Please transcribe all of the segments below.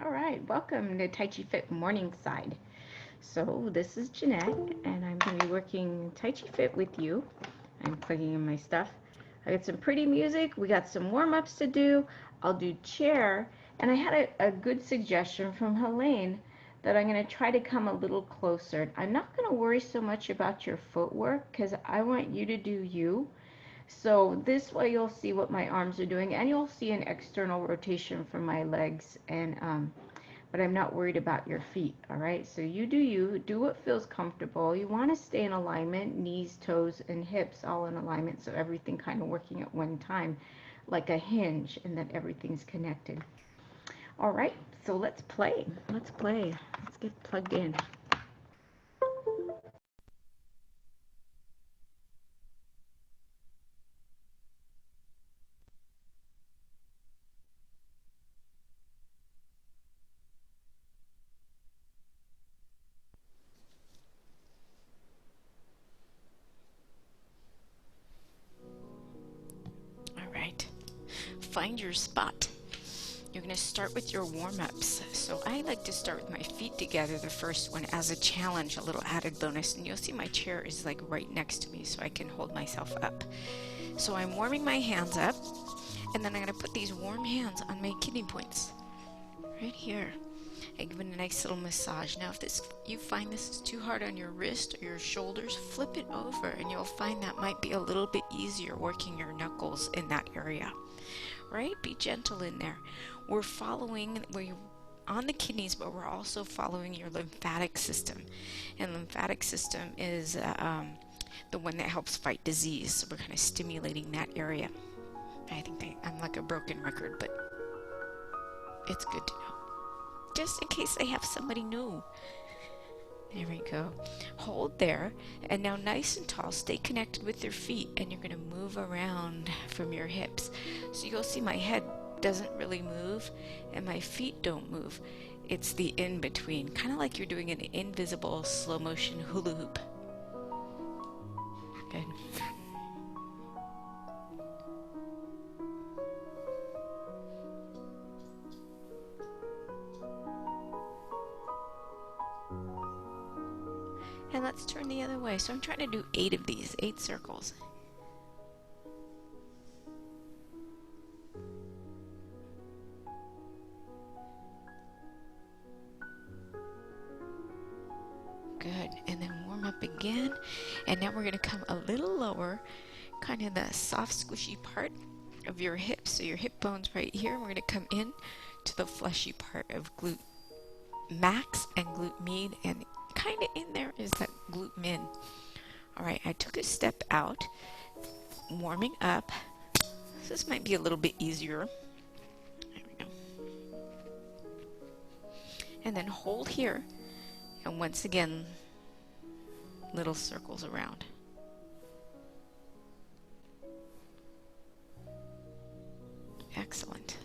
All right, welcome to TaijiFit Morningside. So this is Jeanette, and I'm going to be working TaijiFit with you. I'm plugging in my stuff. I got some pretty music. We got some warm-ups to do. I'll do chair, and I had a good suggestion from Helene that I'm going to try to come a little closer. I'm not going to worry so much about your footwork because I want you to do you. So this way you'll see what my arms are doing, and you'll see an external rotation from my legs, and but I'm not worried about your feet. All right, so you do you, do what feels comfortable. You want to stay in alignment, knees, toes, and hips all in alignment, so everything kind of working at one time, like a hinge, and that everything's connected. All right, so let's play. Let's get plugged in. All right, find your spot. You're going to start with your warm-ups. So I like to start with my feet together, the first one, as a challenge, a little added bonus. And you'll see my chair is like right next to me so I can hold myself up. So I'm warming my hands up, and then I'm going to put these warm hands on my kidney points right here. I give it a nice little massage. Now, if you find this is too hard on your wrist or your shoulders, flip it over, and you'll find that might be a little bit easier working your knuckles in that area. Right? Be gentle in there. We're on the kidneys, but we're also following your lymphatic system. And lymphatic system is the one that helps fight disease. So we're kind of stimulating that area. I think I'm like a broken record, but it's good to know. Just in case I have somebody new. There we go. Hold there, and now nice and tall, stay connected with your feet, and you're going to move around from your hips. So you'll see my head doesn't really move, and my feet don't move. It's the in-between, kind of like you're doing an invisible slow motion hula hoop. Good. And let's turn the other way. So I'm trying to do 8 of these, 8 circles. Good. And then warm up again. And now we're going to come a little lower, kind of the soft, squishy part of your hips. So your hip bone's right here. We're going to come in to the fleshy part of glute max and glute med. And kind of in there is that glute min. All right, I took a step out, warming up. So this might be a little bit easier. There we go. And then hold here. And once again, little circles around. Excellent.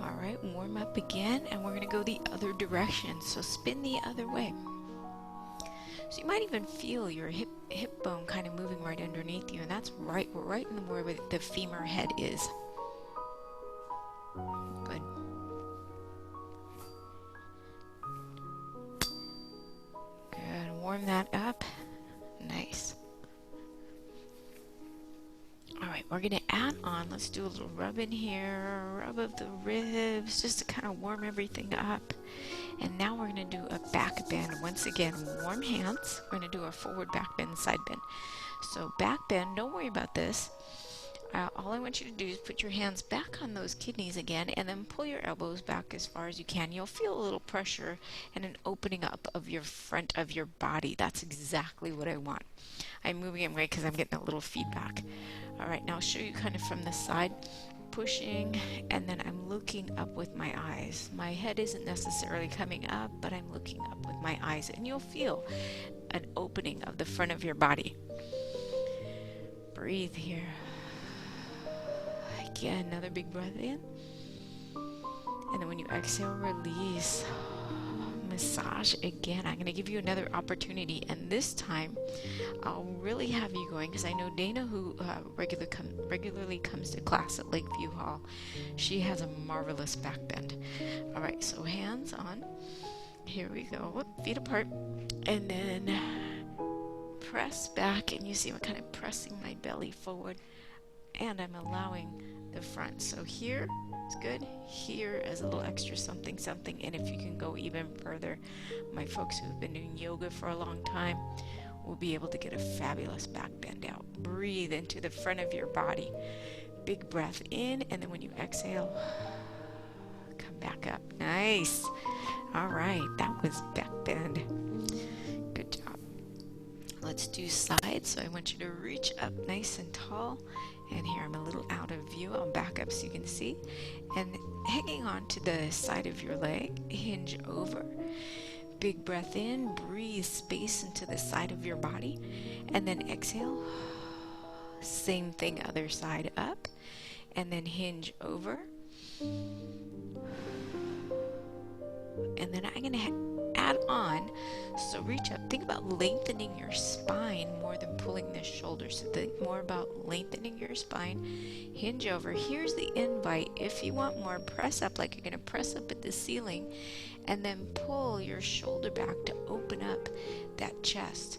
All right, warm up again, and we're going to go the other direction. So spin the other way. So you might even feel your hip bone kind of moving right underneath you, and that's right. We're right in where the femur head is. Good. Good. Warm that up. Nice. All right, we're going to add on. Let's do a little rub in here, rub of the ribs, just to kind of warm everything up. And now we're going to do a back bend. Once again, warm hands. We're going to do a forward back bend, side bend. So back bend, don't worry about this. All I want you to do is put your hands back on those kidneys again, and then pull your elbows back as far as you can. You'll feel a little pressure and an opening up of your front of your body. That's exactly what I want. I'm moving it away because I'm getting a little feedback. All right, now I'll show you kind of from the side, pushing, and then I'm looking up with my eyes. My head isn't necessarily coming up, but I'm looking up with my eyes, and you'll feel an opening of the front of your body. Breathe here. Again, another big breath in. And then when you exhale, release. massage again. I'm going to give you another opportunity, and this time I'll really have you going, because I know Dana, who regularly comes to class at Lakeview Hall, she has a marvelous back bend. All right, so hands on. Here we go. Whoop, feet apart. And then press back, and you see I'm kind of pressing my belly forward, and I'm allowing the front. So here it's good, here as a little extra something something, and if you can go even further, my folks who've been doing yoga for a long time will be able to get a fabulous back bend out. Breathe into the front of your body. Big breath in, and then when you exhale, come back up. Nice. All right, that was back bend. Good job. Let's do sides. So I want you to reach up nice and tall. And here I'm a little out of view. I'll back up so you can see. And hanging on to the side of your leg, hinge over. Big breath in, breathe space into the side of your body. And then exhale. Same thing, other side up. And then hinge over. And then I'm going to add on, so reach up. Think about lengthening your spine more than pulling the shoulders. So think more about lengthening your spine. Hinge over. Here's the invite. If you want more, press up like you're going to press up at the ceiling, and then pull your shoulder back to open up that chest.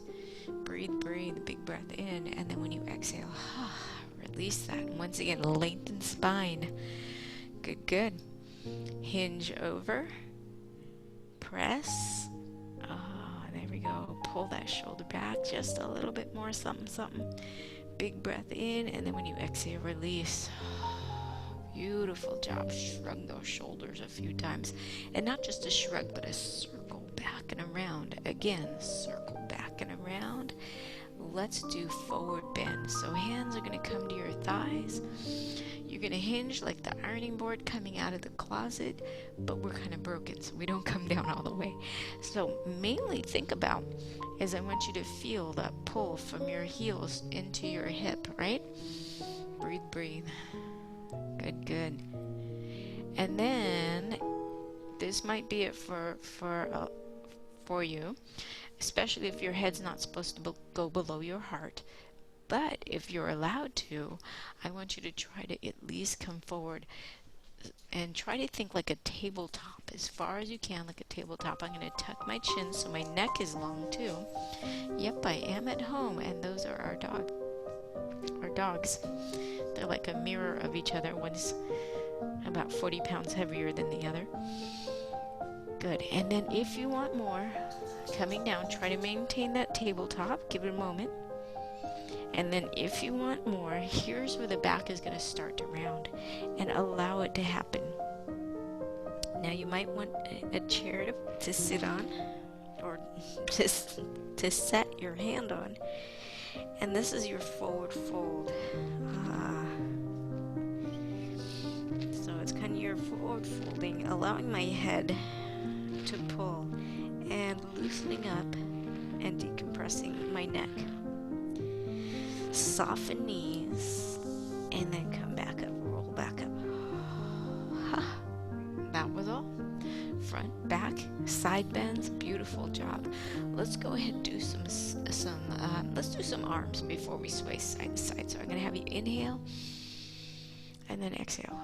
Breathe, breathe, big breath in, and then when you exhale, release that. And once again, lengthen spine. Good, good. Hinge over. Press. There we go. Pull that shoulder back just a little bit more, something, something. Big breath in, and then when you exhale, release. Beautiful job. Shrug those shoulders a few times. And not just a shrug, but a circle back and around. Again, circle back and around. Let's do forward bend. So hands are going to come to your thighs. You're going to hinge like the ironing board coming out of the closet, but we're kind of broken, so we don't come down all the way. So mainly think about is I want you to feel that pull from your heels into your hip, right? Breathe, breathe. Good, good. And then this might be it for you, especially if your head's not supposed to go below your heart. But if you're allowed to, I want you to try to at least come forward and try to think like a tabletop, as far as you can, like a tabletop. I'm going to tuck my chin so my neck is long too. Yep, I am at home, and those are our dogs. They're like a mirror of each other. One's about 40 pounds heavier than the other. Good. And then if you want more, coming down, try to maintain that tabletop. Give it a moment. And then if you want more, here's where the back is going to start to round, and allow it to happen. Now you might want a chair to sit on, or just to set your hand on. And this is your forward fold. So it's kind of your forward folding, allowing my head to pull and loosening up and decompressing my neck. Soften knees, and then come back up, roll back up. That was all. Front, back, side bends, beautiful job. Let's go ahead and do let's do some arms before we sway side to side. So I'm gonna have you inhale, and then exhale.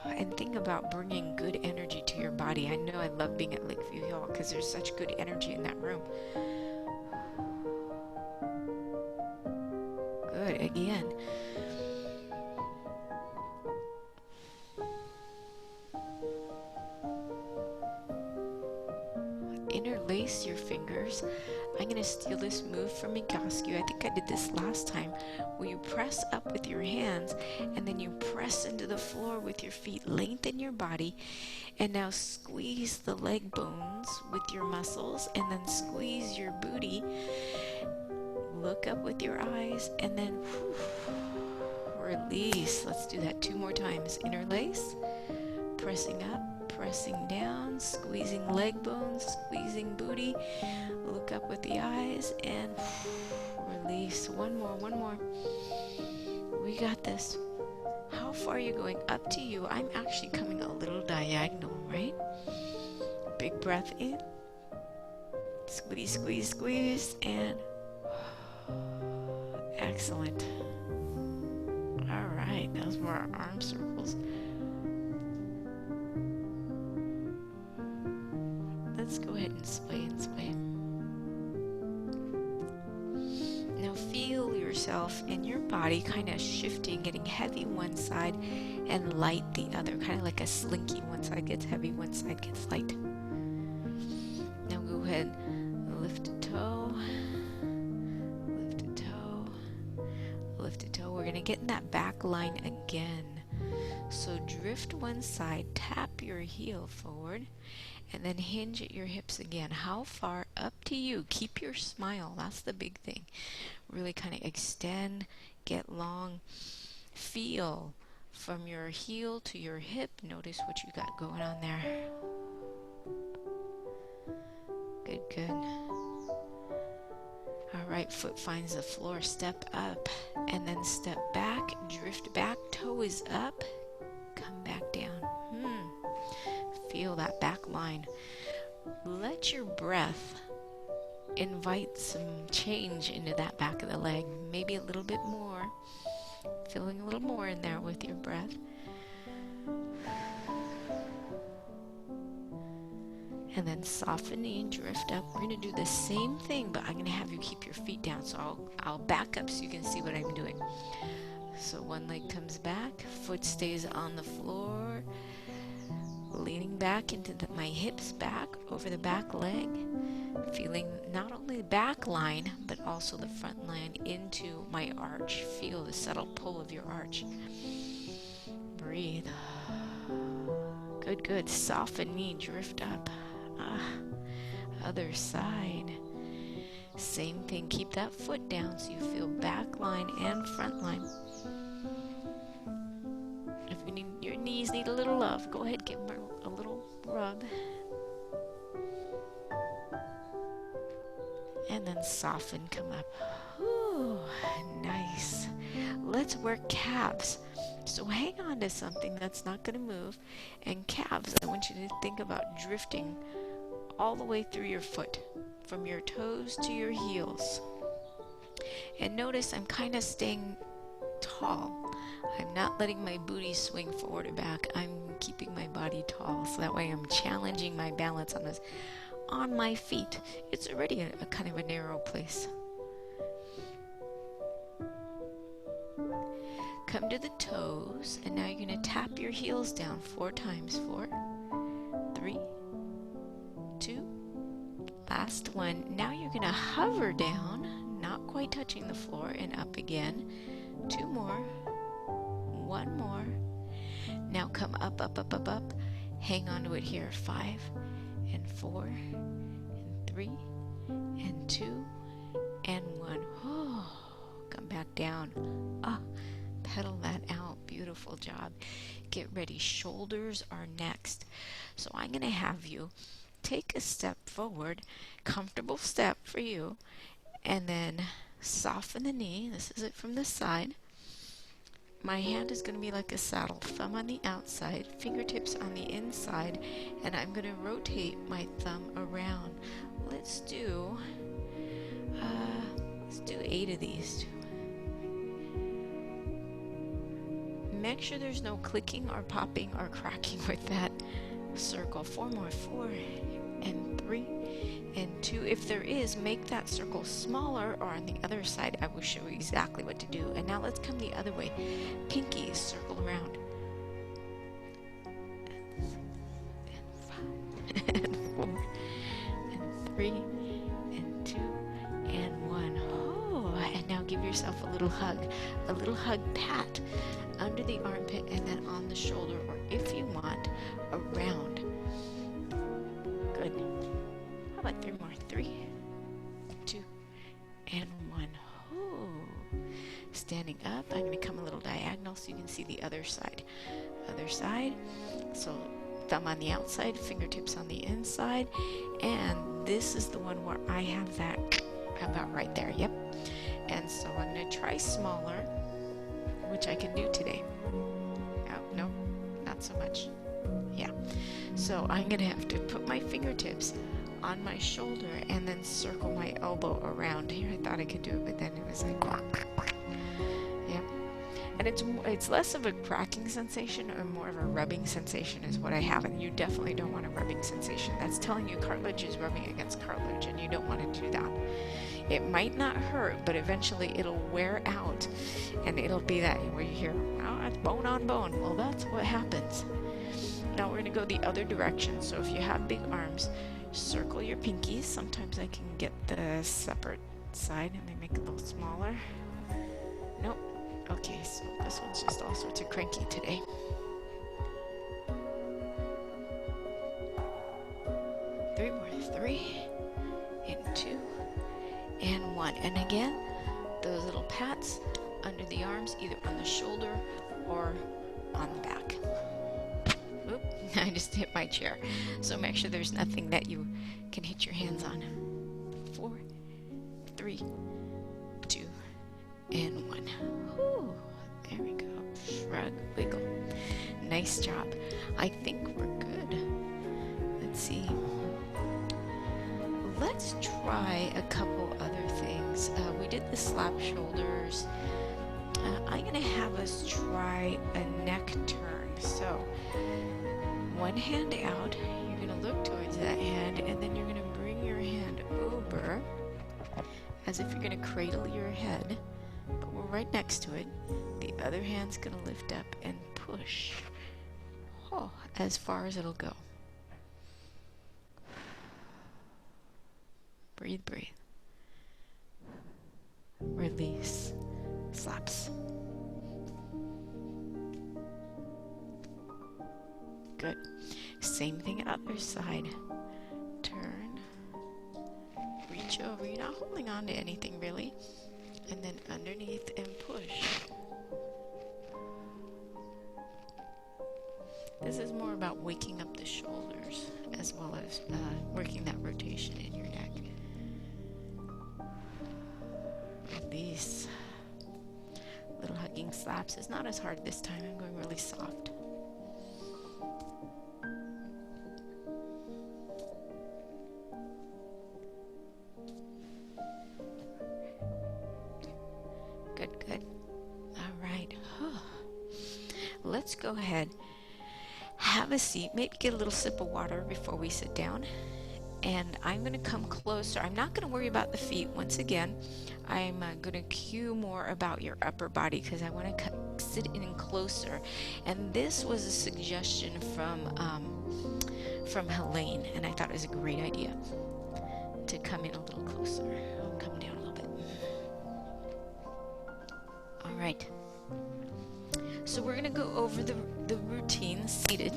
And think about bringing good energy to your body. I know I love being at Lakeview Hill because there's such good energy in that room. Good, again. Interlace your fingers. I'm going to steal this move from Migasku. I think I did this last time, where you press up with your hands and then you press into the floor with your feet. Lengthen your body, and now squeeze the leg bones with your muscles, and then squeeze your booty. Look up with your eyes, and then release. Let's do that 2 more times. Interlace, pressing up, pressing down, squeezing leg bones, squeezing booty. Look up with the eyes, and release. One more. We got this. How far are you going? Up to you. I'm actually coming a little diagonal, right? Big breath in, Squeeze, squeeze, squeeze, and excellent. All right, those were our arm circles. Let's go ahead and sway and sway. Now feel yourself in your body kind of shifting, getting heavy one side and light the other, kind of like a slinky. One side gets heavy, one side gets light. Now go ahead, lift a toe, lift a toe, lift a toe. We're going to get in that back line again. So drift one side, tap your heel forward, and then hinge at your hips again. How far? Up to you. Keep your smile. That's the big thing. Really kind of extend, get long. Feel from your heel to your hip. Notice what you got going on there. Good, good. All right, foot finds the floor. Step up and then step back. Drift back. Toe is up. Come back down. Feel that back line. Let your breath invite some change into that back of the leg. Maybe a little bit more. Feeling a little more in there with your breath. And then soften knee, drift up. We're going to do the same thing, but I'm going to have you keep your feet down. So I'll back up so you can see what I'm doing. So one leg comes back, foot stays on the floor. Leaning back into my hips back over the back leg, feeling not only the back line but also the front line into my arch. Feel the subtle pull of your arch. Breathe. Good, good. Soften knee, drift up. Other side. Same thing. Keep that foot down so you feel back line and front line. If you need, your knees need a little love, go ahead, give them a little rub. And then soften, come up. Ooh, nice. Let's work calves. So hang on to something that's not going to move. And calves, I want you to think about drifting all the way through your foot, from your toes to your heels. And notice I'm kind of staying tall. I'm not letting my booty swing forward or back. I'm keeping my body tall, so that way I'm challenging my balance on my feet. It's already a kind of a narrow place. Come to the toes, and now you're going to tap your heels down 4 times. 4, 3, 2, last one. Now you're going to hover down, not quite touching the floor, and up again. 2 more. 1 more. Now come up, up, up, up, up. Hang on to it here. 5 and 4 and 3 and 2 and 1. Oh, come back down. Pedal that out. Beautiful job. Get ready. Shoulders are next. So I'm going to have you take a step forward, comfortable step for you, and then soften the knee. This is it from the side. My hand is going to be like a saddle, thumb on the outside, fingertips on the inside, and I'm going to rotate my thumb around. Let's do 8 of these. Make sure there's no clicking or popping or cracking with that circle. 4 more. 4 and 3 and 2. If there is, make that circle smaller, or on the other side I will show you exactly what to do. And now let's come the other way. Pinkies circle around. And 5 and 4 and 3 and 2 and 1. Oh, and now give yourself a little hug pat under the armpit and then on the shoulder, or if you want, around. Good. How about 3 more? 3, 2, and 1. Oh. Standing up, I'm going to come a little diagonal so you can see the other side. Other side. So thumb on the outside, fingertips on the inside, and this is the one where I have that about right there. Yep. And so I'm going to try smaller, which I can do today. Oh, no, not so much. Yeah. So I'm going to have to put my fingertips on my shoulder and then circle my elbow around. Here, I thought I could do it, but then it was like, yeah. And it's less of a cracking sensation or more of a rubbing sensation is what I have. And you definitely don't want a rubbing sensation. That's telling you cartilage is rubbing against cartilage, and you don't want to do that. It might not hurt, but eventually it'll wear out, and it'll be that where you hear, oh, it's bone on bone. Well, that's what happens. Now we're going to go the other direction. So if you have big arms, circle your pinkies. Sometimes I can get the separate side and they make it a little smaller. Nope. Okay, so this one's just all sorts of cranky today. Three more. 3 and 2 and 1. And again, those little pats under the arms, either on the shoulder or on the back. Oop, I just hit my chair. So make sure there's nothing that you can hit your hands on. 4, 3, 2, and 1. Whew, there we go. Shrug, wiggle. Nice job. I think we're good. Let's see. Let's try a couple other things. We did the slap shoulders. I'm going to have us try a neck turn. So, one hand out, you're going to look towards that hand, and then you're going to bring your hand over as if you're going to cradle your head, but we're right next to it. The other hand's going to lift up and push as far as it'll go. Breathe, breathe. Release. Slaps. Good. Same thing other side. Turn. Reach over. You're not holding on to anything really. And then underneath and push. This is more about waking up the shoulders as well as working that rotation in your neck. Release. Little hugging slaps. It's not as hard this time. I'm going really soft. Good, good. All right. Let's go ahead. Have a seat. Maybe get a little sip of water before we sit down. And I'm going to come closer. I'm not going to worry about the feet. Once again, I'm going to cue more about your upper body because I want to sit in closer. And this was a suggestion from Helene, and I thought it was a great idea to come in a little closer. I'll come down a little bit. All right. So we're going to go over the routine seated.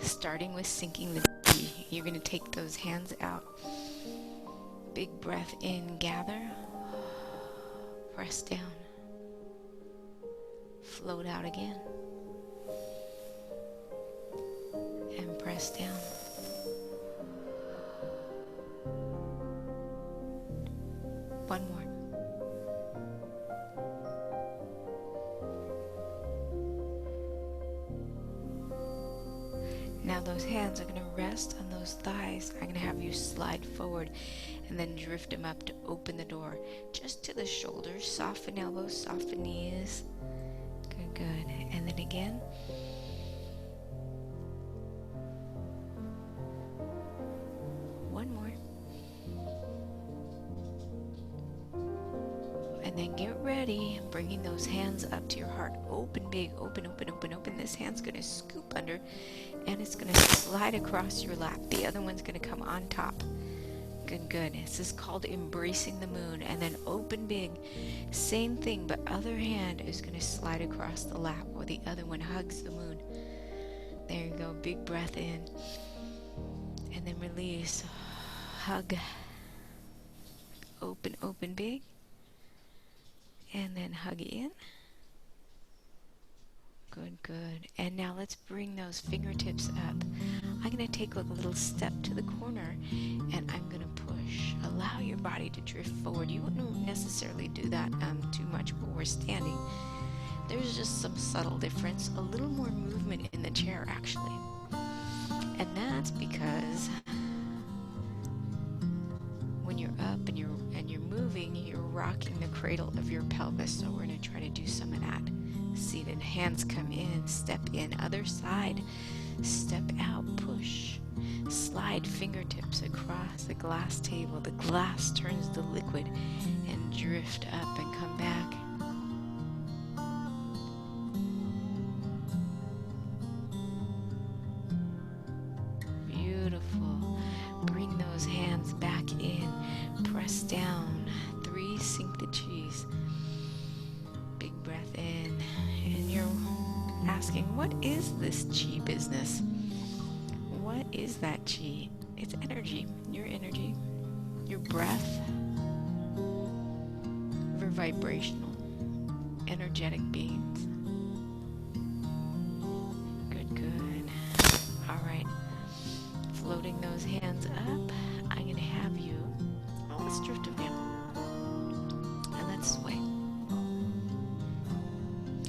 Starting with sinking the knee. You're going to take those hands out. Big breath in, gather. Press down. Float out again. And press down. One more. Now those hands are going to rest on those thighs. I'm going to have you slide forward and then drift them up to open the door. Just to the shoulders. Soften elbows, soften knees. Good, good. And then again. One more. And then get ready, bringing those hands up to your heart. Open big, open, open, open, open. This hand's going to scoop under and it's going to slide across your lap. The other one's going to come on top. Good, good. This is called embracing the moon. And then open big. Same thing, but other hand is going to slide across the lap while the other one hugs the moon. There you go. Big breath in. And then release. Hug. Open, open big. And then hug in. Good, good. And now let's bring those fingertips up. I'm going to take a little step to the corner and I'm going to push. Allow your body to drift forward. You wouldn't necessarily do that too much while we're standing. There's just some subtle difference, a little more movement in the chair actually. And that's because when you're up and you're moving, you're rocking the cradle of your pelvis. So we're going to try to do some of that. Seated, hands come in, step in, other side, step out, push. Slide fingertips across the glass table. The glass turns to liquid and drift up and come back. Beautiful. Bring those hands back in. Press down. 3, sink the cheese. Big breath in. And you're asking, what is this chi business? What is that chi? It's energy. Your breath. We're vibrational, energetic beings. Good. All right. Floating those hands up. I'm going to have you. Oh, let's drift them down. And let's sway.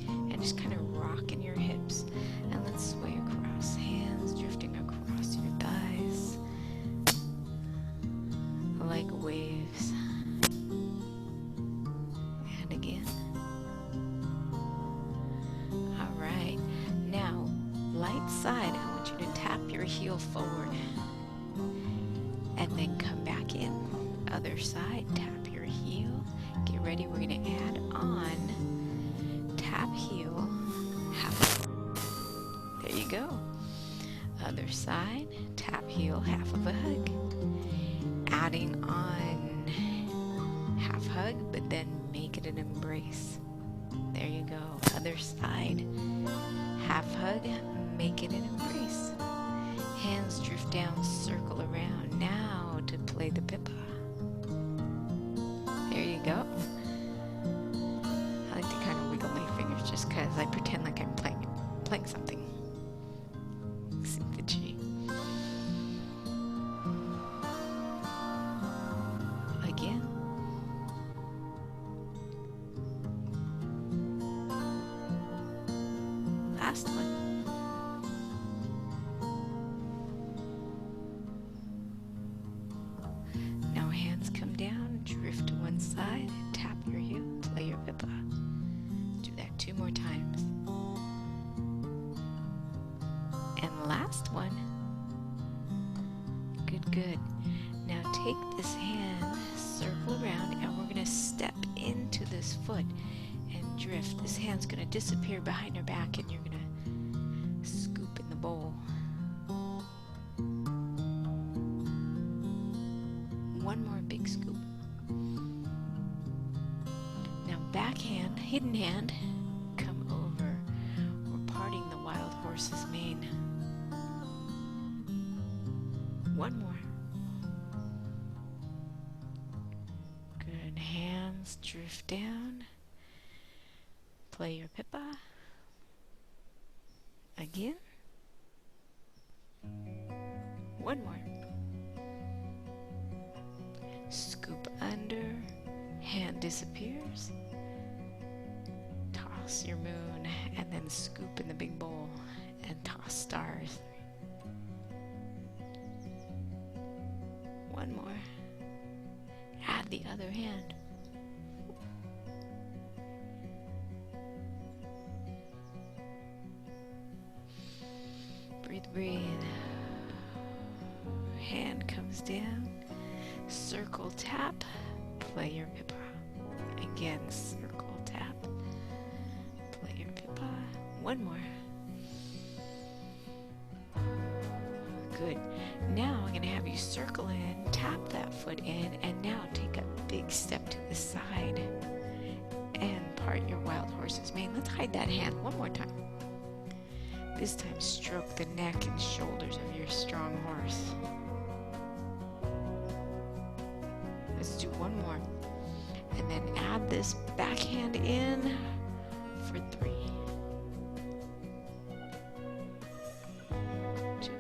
And just kind of rock in your hips. And let's sway across. Hands drifting across your thighs. Like waves. And again. All right. Now, light side, I want you to tap your heel forward. And then come back in. Other side, tap your heel. Get ready, we're going to add on. Tap heel, half. There you go. Other side, tap heel, half of a hug. Adding on half hug, but then make it an embrace. There you go. Other side, half hug, make it an embrace. Hands drift down, circle around. Now to play the pippa. There you go. I like to kind of wiggle my fingers just because I pretend like I'm playing something. Sink the chi. Again. Last one. Now hands come down, drift to one side, tap your heel, play your pippa. Do that 2 more times. And last one. Good. Now take this hand, circle around, and we're going to step into this foot and drift. This hand's going to disappear behind your back and you're going to scoop in the bowl. One more big scoop. Now backhand, hidden hand, come over. We're parting the wild horse's mane. One more. Good. Hands drift down. Play your pippa. Again. One more. Scoop under. Hand disappears. Toss your moon and then scoop in the big bowl and toss stars. One more. Add the other hand. Breathe. Hand comes down. Circle tap. Play your pippa. Again, circle tap. Play your pippa. One more. Good. Now I'm going to have you circle in, tap that foot in, and now take a big step to the side and part your wild horse's mane. Let's hide that hand one more time. This time stroke the neck and shoulders of your strong horse. Let's do one more. And then add this backhand in for 3. 2.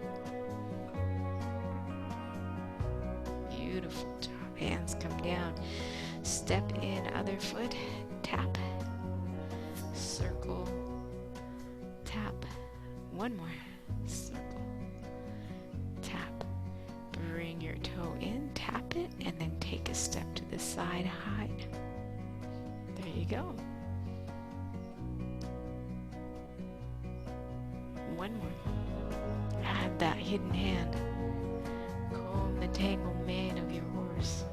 Beautiful job. Hands come down. Step in, other foot. Tap. Circle One more. Circle. Tap. Bring your toe in, tap it, and then take a step to the side, hide. There you go. One more. Add that hidden hand. Comb the tangled mane of your horse.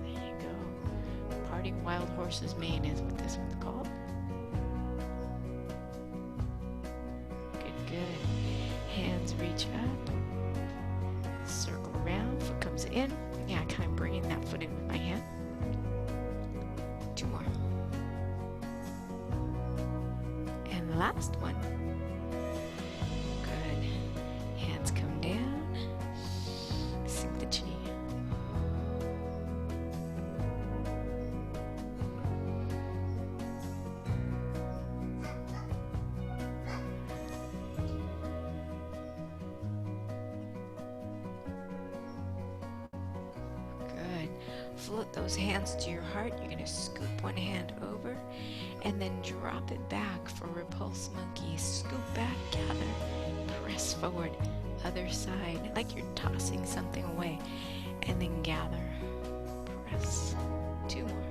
There you go. Parting wild horse's mane is what this one's called. Good, good. Hands reach up. Circle around. Foot comes in. Yeah, kind of bringing that foot in with my hand. Two more. And the last one. Good. Hands come down. Sink the chi. Good. Float those hands to your heart. You're going to scoop one hand over and then drop it back for repulse monkey. Scoop back, gather, press forward, other side, like you're tossing something away, and then gather, press. Two more.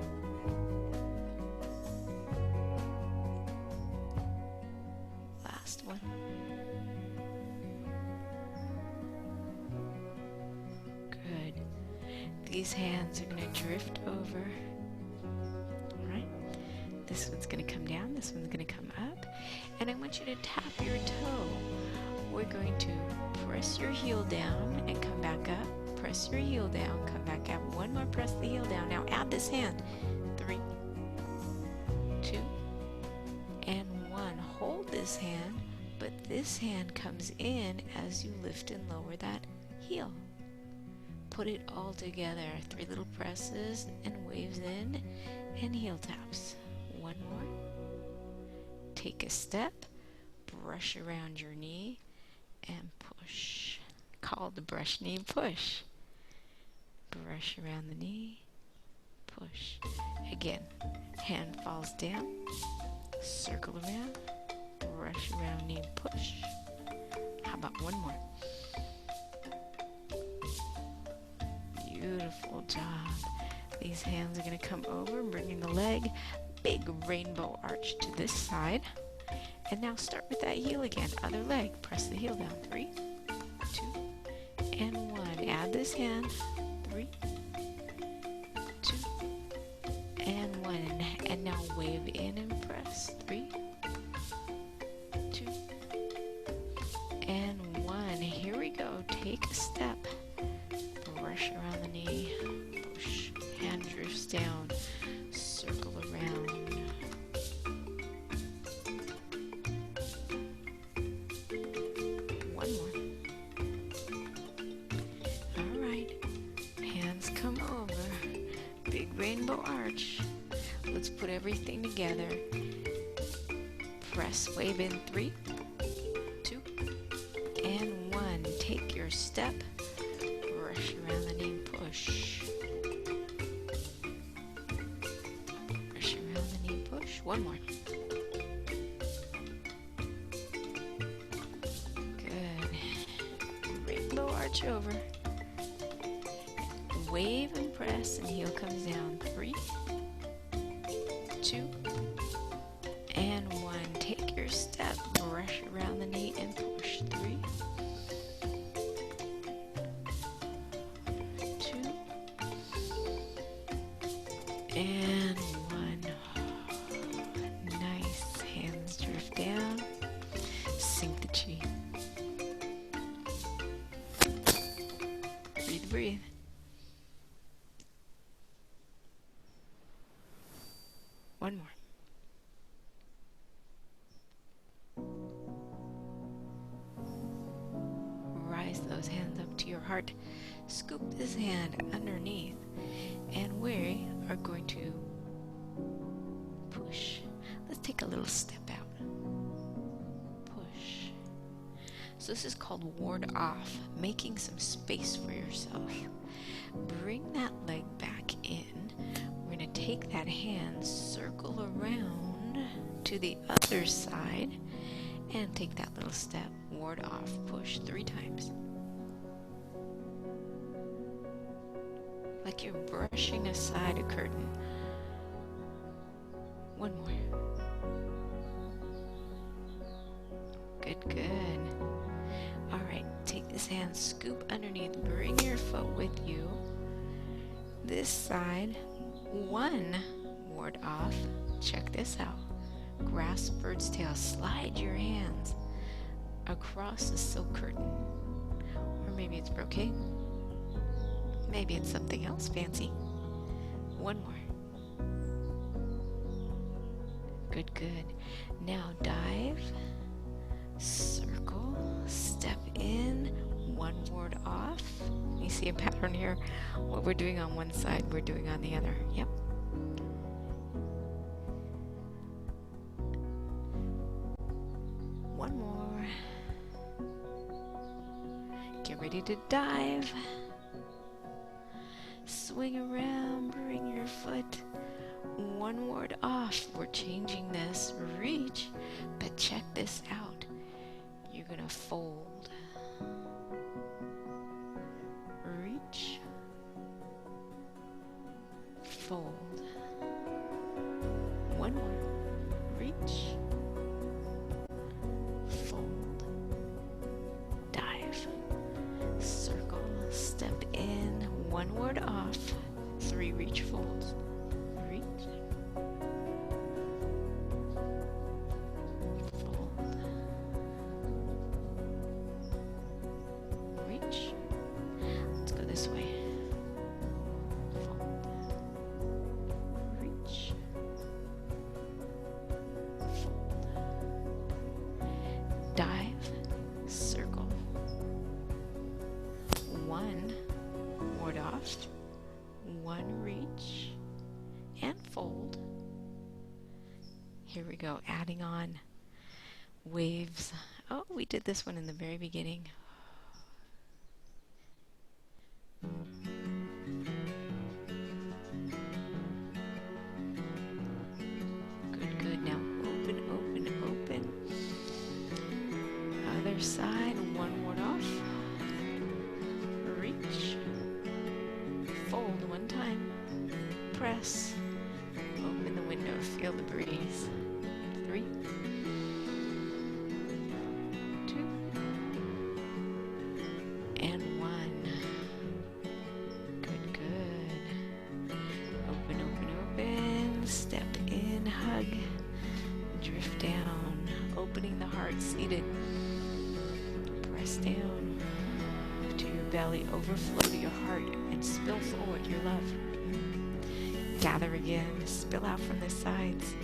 Last one. Good. These hands are going to drift over. All right. This one's going to come down. This one's going to come up. And I want you to tap your toe. We're going to press your heel down and come back up. Press your heel down, come back up. One more, press the heel down. Now add this hand. 3, 2, and 1. Hold this hand, but this hand comes in as you lift and lower that heel. Put it all together. 3 little presses and waves in and heel taps. One more. Take a step, brush around your knee, and push. Called the brush knee push. Brush around the knee, push. Again, hand falls down, circle around, brush around knee, push. How about one more? Beautiful job. These hands are going to come over, bringing the leg, big rainbow arch to this side. And now start with that heel again. Other leg, press the heel down. 3, 2, and 1. Add this hand. 3, 2, and 1. And now wave in and press. 3, 2, and 1. Here we go. Take a step. Brush around the knee. Push. Hand drifts down. Circle around. One more. All right. Hands come over. Big rainbow arch. Let's put everything together. Press, wave in 3, 2, and 1. Take your step. Brush around the knee, push. Brush around the knee, push. One more. Good. Rainbow arch over. Wave and press, and heel comes down. 3, 2, and 1. Take your step, brush around the knee, and push. 3, 2, and 1. Nice. Hands drift down. Sink the chi. Breathe, breathe. One more. Rise those hands up to your heart. Scoop this hand underneath. And we are going to push. Let's take a little step out. Push. So this is called ward off, making some space for yourself. Bring that leg back in. We're going to take that hand, circle around to the other side, and take that little step. ward off. Push 3 times. Like you're brushing aside a curtain. 1 more. Good, good. All right, take this hand, scoop underneath, bring your foot with you. This side, 1 ward off. Check this out. Grasp bird's tail, slide your hands across the silk curtain. Or maybe it's brocade. Maybe it's something else fancy. 1 more. Good, good. Now dive, circle, step in, 1 ward off. You see a pattern here? What we're doing on one side, we're doing on the other. Yep. One more. Get ready to dive. Swing around, bring your foot 1 ward off. We're changing this. Reach, but check this out. You're gonna fold. Reach, fold. 1 more. Reach, fold. Dive. Circle, step in, 1 ward off. 3 reach folds. Reach, fold, reach. Let's go this way. Fold, reach, fold, dive, circle. 1 ward off, 1 reach, and fold. Here we go, adding on waves. Oh, we did this one in the very beginning. Good, good. Now open, open, open. Other side, 1 ward off. Reach. Fold 1 time. Press. Open the window, feel the breeze. 3, 2, and 1. Good, good. Open, open, open. Step in, hug. Drift down. Opening the heart, seated. Press down to your belly. Overflow to your heart and spill forward your love. Gather again. Spill out from the sides.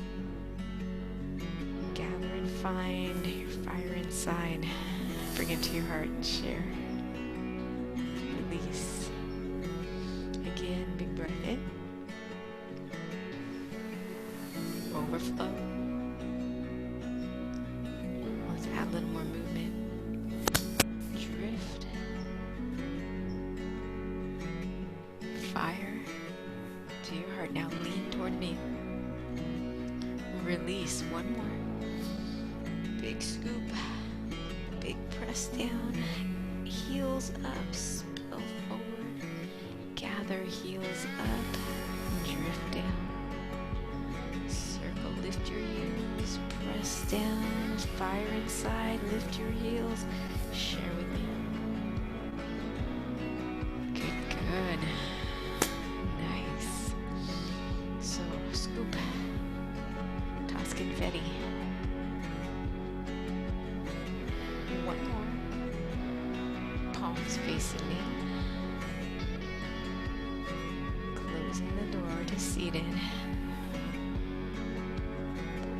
Gather and find your fire inside. Bring it to your heart and share. Release. Again, big breath in. Overflow. Let's add a little more movement. Drift. Fire to your heart. Now lean toward me. Release. 1 more. Big scoop. Big press down. Heels up. Spill forward. Gather. Heels up. Drift down. Circle. Lift your heels. Press down. Fire inside. Lift your heels. Share with me. Good, good. Nice. So, scoop. Toss confetti. 1 more. Palms facing in. Closing the door to seated.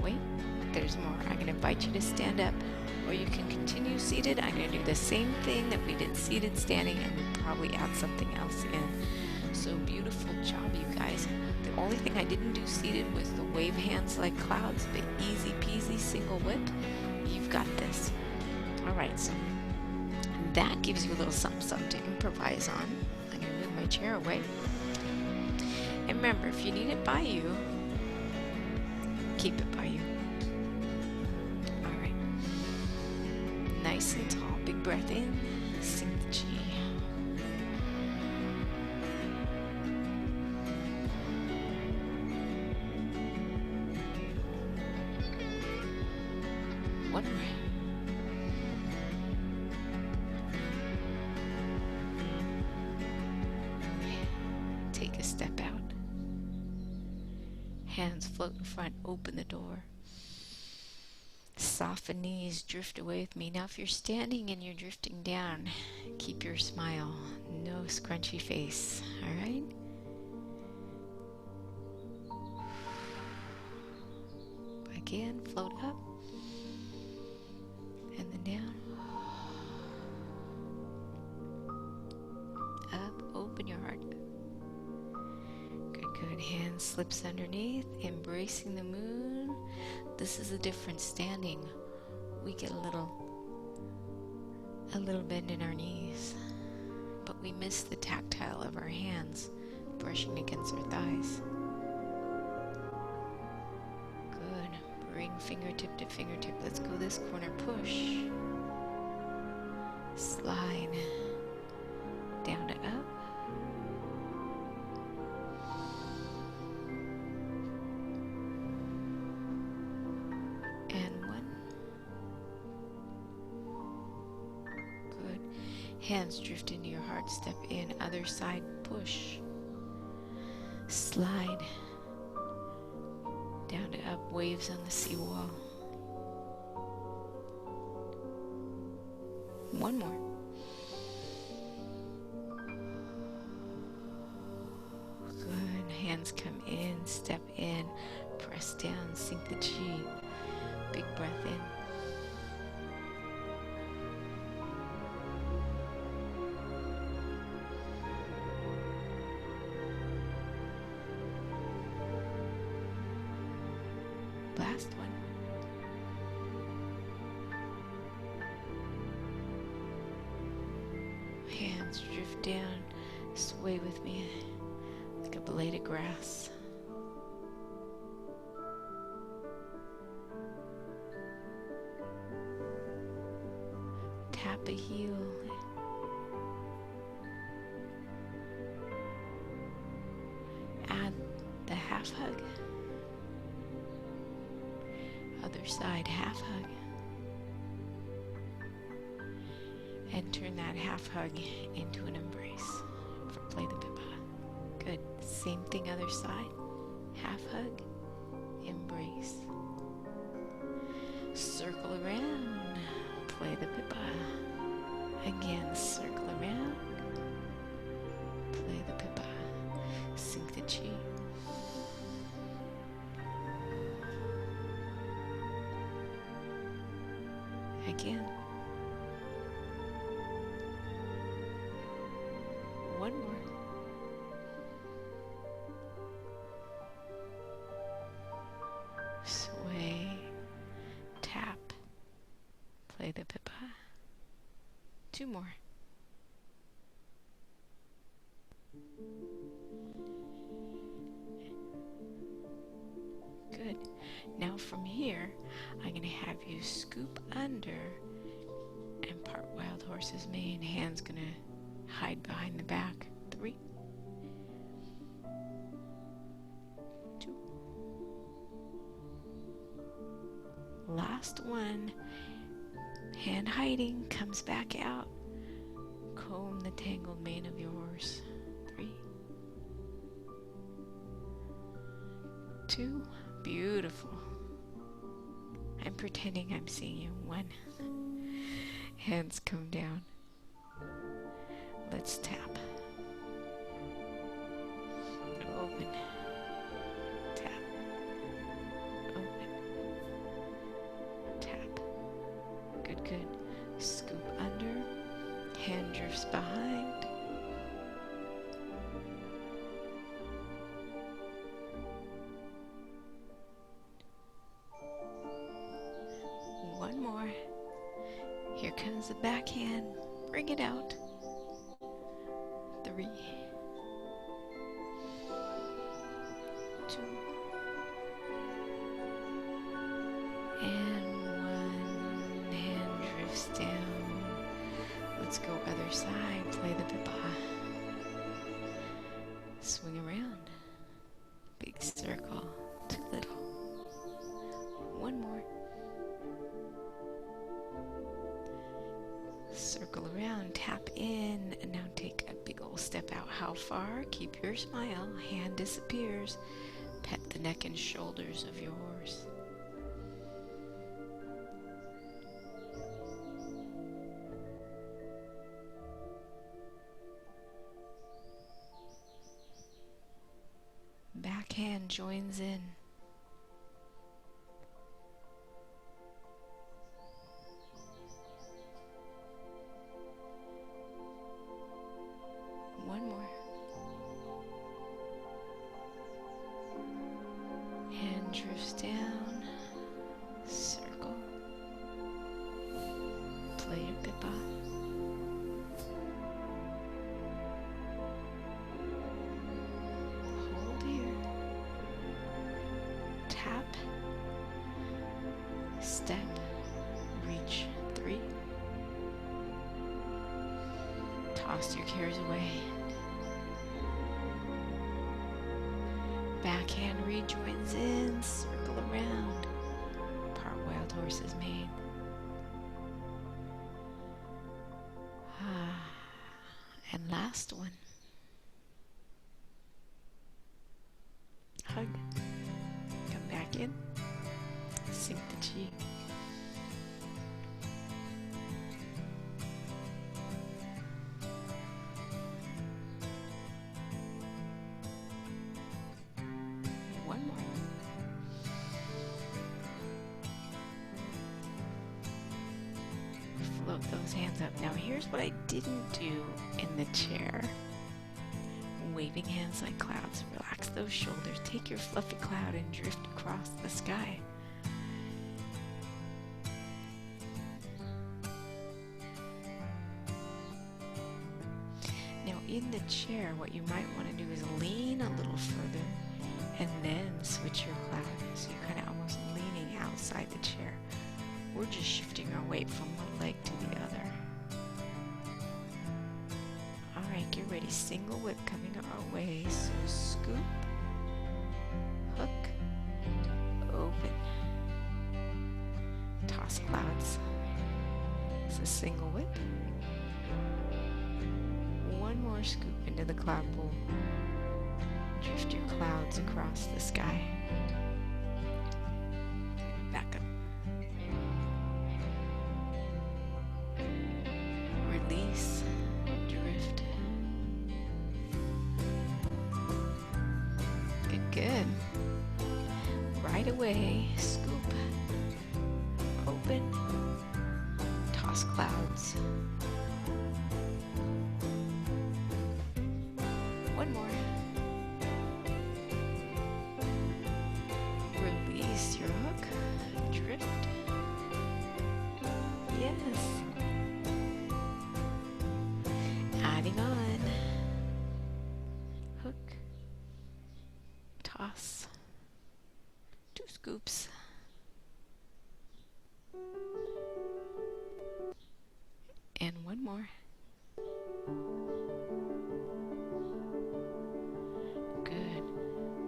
Wait, there's more. I'm going to invite you to stand up, or you can continue seated. I'm going to do the same thing that we did seated, standing, and probably add something else in. So beautiful job, you guys. The only thing I didn't do seated was the wave hands like clouds, the easy peasy single whip. You've got this. All right, so that gives you a little something to improvise on. I'm going to move my chair away. And remember, if you need it by you, keep it by you. All right. Nice Nice and tall. Big breath in. Sink the chi. One more. Take a step out. Hands float in front. Open the door. Soften knees, drift away with me. Now if you're standing and you're drifting down, keep your smile. No scrunchy face, all right? Again, float up. And then down. Up, open your heart. Good, good. Hand slips underneath, embracing the moon. This is a different standing. We get a little bend in our knees, but we miss the tactile of our hands brushing against our thighs. Good. Bring fingertip to fingertip. Let's go this corner. Push. Slide. Down to up. And one. Good. Hands drift into your heart. Step in. Other side. Push. Slide. Down to up. Waves on the seawall. One more. Good. Hands come in, step in, press down, sink the chi. Big breath in. Last one. Hands drift down, sway with me like a blade of grass. Tap a heel. Add the half hug. Other side, half hug. And turn that half hug into an embrace for play the pipa. Good. Same thing, other side. Half hug, embrace. Circle around, play the pipa. Again, circle around, play the pipa. Sink the chi. Again. One more. Sway, tap, play the pipa. Two more. Good. Now from here, I'm going to have you scoop under and part wild horse's mane. Hands going to hide behind the back. 3, 2. Last one. Hand hiding, comes back out. Comb the tangled mane of your horse. 3, 2. Beautiful. I'm pretending I'm seeing you. 1. Hands come down. Let's tap. Open. Tap. Open. Tap. Good, good. Scoop under. Hand drifts behind. One more. Here comes the backhand. Bring it out. 3, 2, and 1. Hand drifts down. side. Play the pipa. Swing around. Big circle. Too little. One more. Circle around. Tap in. And now take a big old step out. How far? Keep your smile. Hand disappears. Pet the neck and shoulders of your horse. Backhand joins in. One more. Hand drifts down. Circle. Play your pipa. Hold here. Tap. Step. Reach. 3. Toss your cares away. Backhand rejoins in, circle around. Part wild horse's mane. And last one. Hug. Come back in. Sink the chi. One more. Float those hands up. Now here's what I didn't do in the chair. Waving hands like clouds. Relax those shoulders. Take your fluffy cloud and drift across the sky. Now in the chair, what you might want to do is lean a little further and then switch your cloud. So you're kind of almost leaning outside the chair. We're just shifting our weight from one leg to the other. Alright, get ready. Single whip coming our way. So scoop, hook, open. Toss clouds. It's a single whip. One more scoop into the cloud pool. Drift your clouds across the sky. Back up. Release. Drift. Good, good. Right away, scoop. Open. Toss clouds. One more. Release your hook. Drift. Yes. Adding on. Hook. Toss. 2 scoops. And one more. Good.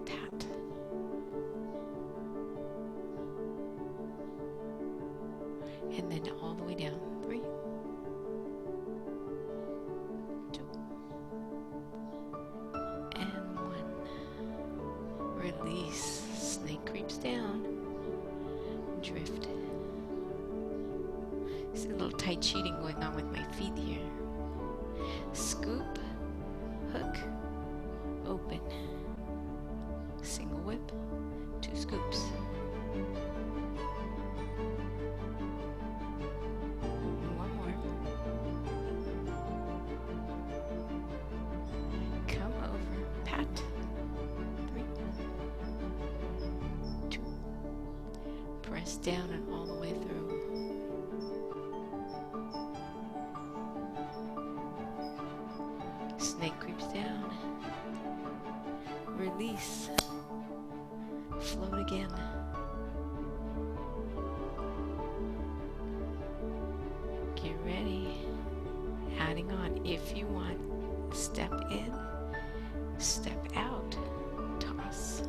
Pat. And then all the way down. 3, 2, and 1. Release. Snake creeps down. Drift. See a little Tai Chi going on with my feet here. Scoop, hook, open. Single whip, 2 scoops. And one more. Come over, pat. 3, 2. Press down and all the way through. Snake creeps down. Release. Float again. Get ready. Adding on If you want, step in, step out, toss,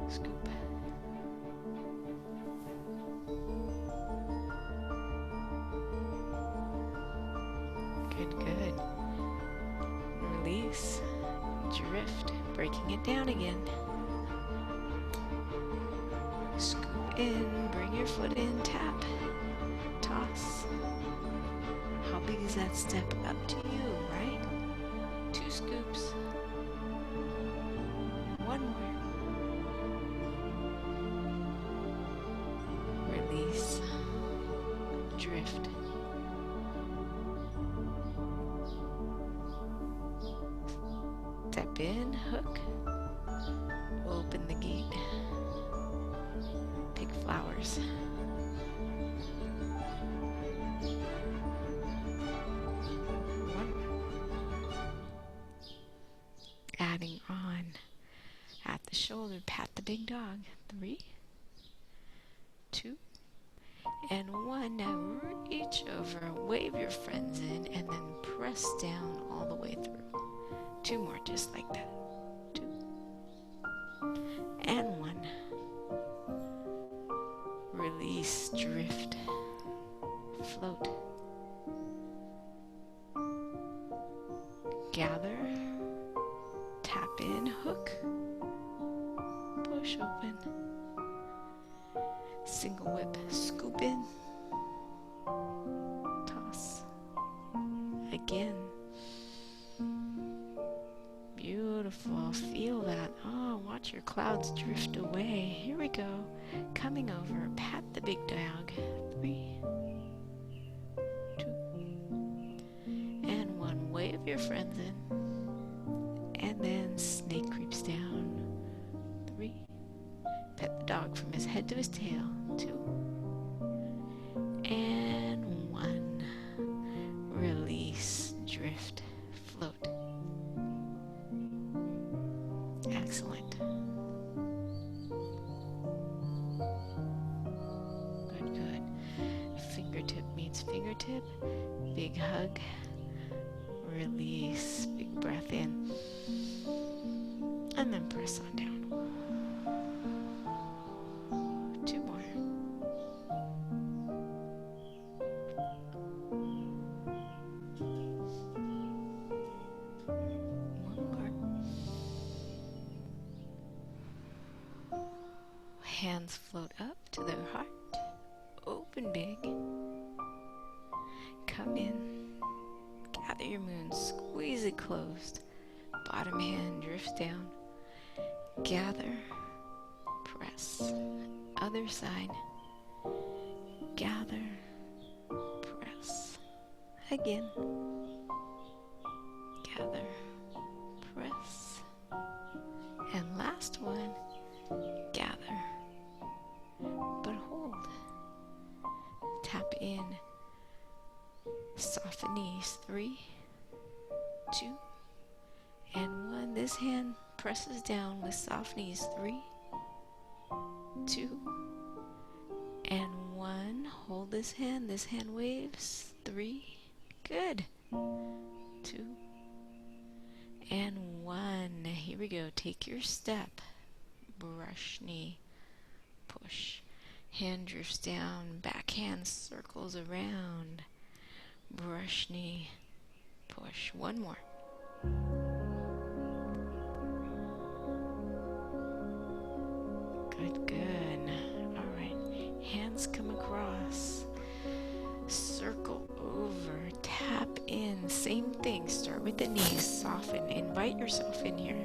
scoop. Good, good. Release, drift, breaking it down again. Scoop in, bring your foot in, tap, toss. How big is that step? Up to you, right? 2 scoops. One more. Release, drift. Step in, hook, open the gate, pick flowers. One, adding on, at the shoulder, pat the big dog. 3, 2, and 1. Now reach over, wave your friends in, and then press down all the way through. 2 more, just like that. 2 and 1. Release, drift, float. Gather, tap in, hook, push open. Single whip, scoop in, toss. Again. Beautiful. Feel that. Oh, watch your clouds drift away. Here we go. Coming over. Pat the big dog. 3, 2, and 1. Wave your friends in. And then snake creeps down. 3. Pet the dog from his head to his tail. 2. And 1. Release. Drift. Float. Excellent. Good, good. Fingertip meets fingertip. Big hug. Release. Big breath in. And then press on down. 2 more. Hands float up to the heart. Open big. Come in. Gather your moon. Squeeze it closed. Bottom hand drifts down. Gather. Press. Other side. Gather. Press. Again. Gather. Press. And last one. Gather. But hold. Tap in. Soften knees. 3, 2, and 1. This hand presses down with soft knees. 3, 2, and 1. Hold this hand. This hand waves. 3. Good. 2, and 1. Here we go. Take your step. Brush knee. Push. Hand drifts down. Back hand circles around. Brush knee. Push. 1 more. Good, good. All right. Hands come across. Circle over. Tap in. Same thing. Start with the knees. Soften. Invite yourself in here.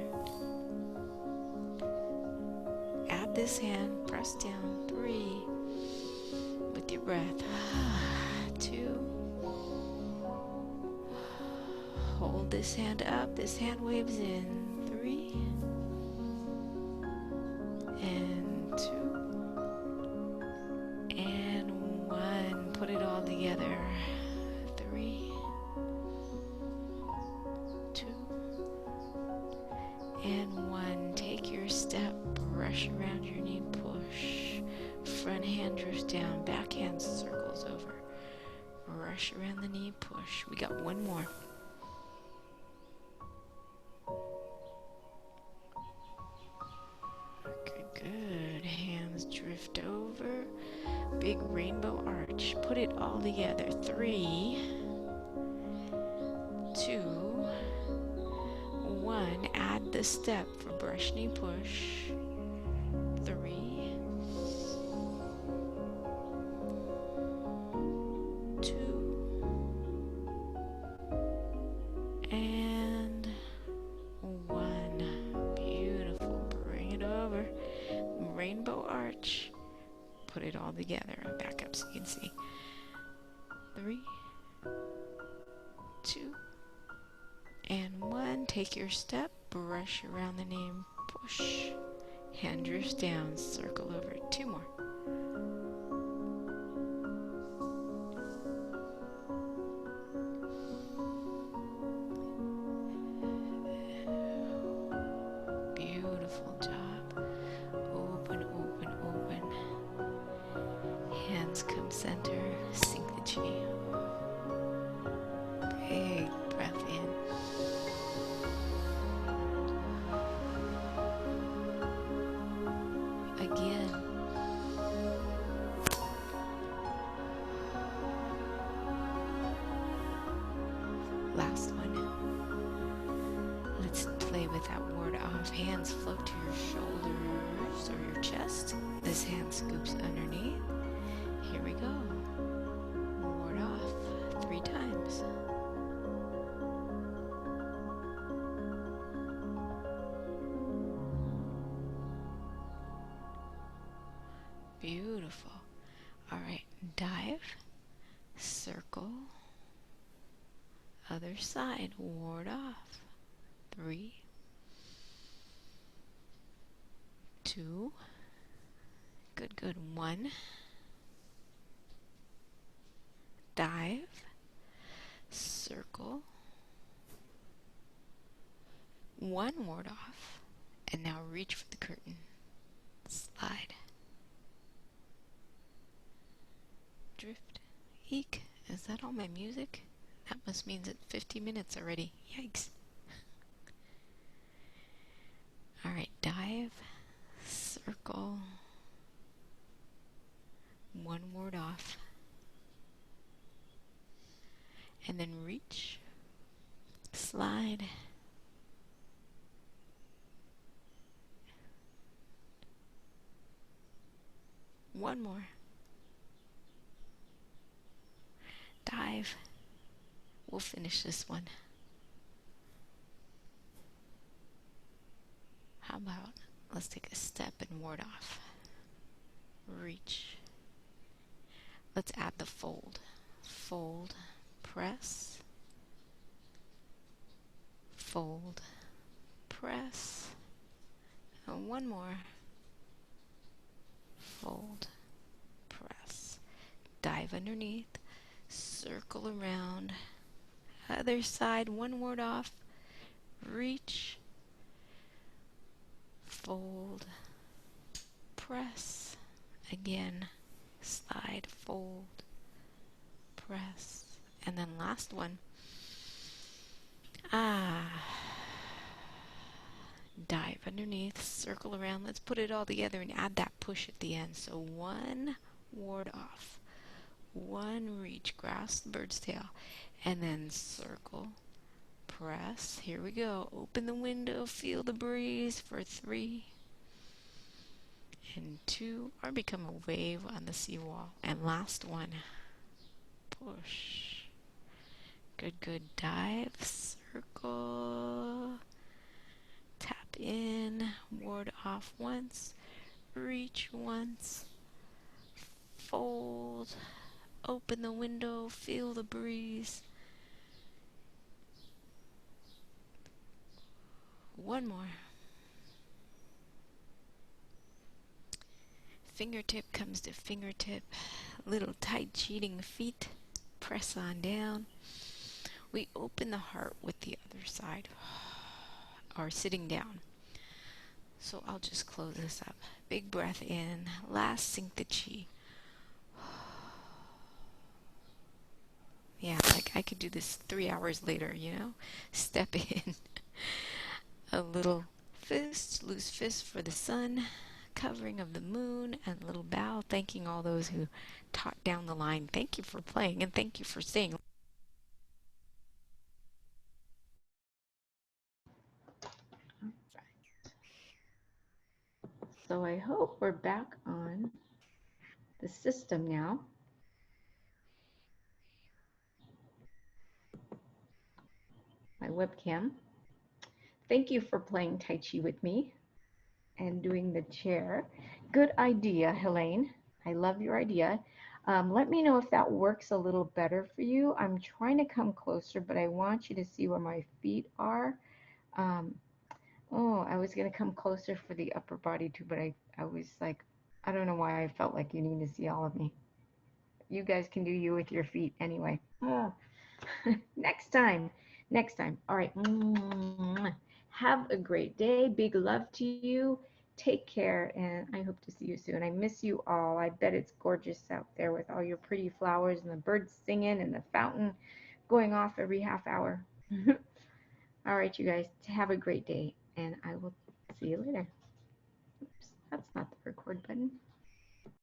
Add this hand. Press down. 3. With your breath. 2. Hold this hand up. This hand waves in. 3. And 2. And 1. Put it all together. 3. 2. And 1. Take your step. Brush around your knee. Push. Front hand drifts down. Back hand circles over. brush around the knee, push. We got one more. Good, good. Hands drift over. Big rainbow arch. Put it all together. 3, 2, 1. Add the step for brush knee push. 3, 2, and 1. Beautiful. Bring it over. Rainbow arch. Put it all together. Back up so you can see. 3, 2, and 1. Take your step. Brush around the knee. Push. Hand drifts down. Circle over. 2 more. Beautiful job. Open, open, open. Hands come center. Sink the chi. Big breath in. Again. Last one. Let's play with that ward off. Hands float to your shoulders or your chest. This hand scoops underneath. Here we go. Ward off 3 times. Beautiful. All right, dive, circle, other side, ward off. 3, 2, good, good. 1, dive, circle, 1 ward off, and now reach for the curtain. Slide. Drift. Eek. Is that all my music? That must mean it's 50 minutes already. Yikes. Alright, dive, circle, 1 ward off, and then reach, slide, one more, dive. We'll finish this one. How about let's take a step and ward off. Reach. Let's add the fold. Fold, press, fold, press, and 1 more. Fold, press, dive underneath, circle around, other side, 1 ward off, reach, fold, press, again, slide, fold, press, and then last one. Dive underneath, circle around. Let's put it all together and add that push at the end. So 1 ward off, 1 reach, grasp the bird's tail, and then circle, press. Here we go. Open the window, feel the breeze for 3 and 2, or become a wave on the seawall. And last one, push. Good, good. Dive, circle, tap in, ward off once, reach once, fold, open the window, feel the breeze. 1 more. Fingertip comes to fingertip, little tight cheating feet, press on down. We open the heart with the other side, or sitting down. So I'll just close this up. Big breath in, last sink the chi. Yeah, like I could do this 3 hours later, you know? Step in. A little fist, loose fist for the sun, covering of the moon, and a little bow, thanking all those who taught down the line. Thank you for playing, and thank you for staying. So I hope we're back on the system now. My webcam. Thank you for playing Tai Chi with me and doing the chair. Good idea, Helene. I love your idea. Let me know if that works a little better for you. I'm trying to come closer, but I want you to see where my feet are. Um, oh, I was going to come closer for the upper body too, but I was like, I don't know why I felt like you need to see all of me. You guys can do you with your feet anyway. Oh. Next time. Next time. All right. Have a great day. Big love to you. Take care, and I hope to see you soon. I miss you all. I bet it's gorgeous out there with all your pretty flowers and the birds singing and the fountain going off every half hour. All right, you guys. Have a great day, and I will see you later. Oops, that's not the record button.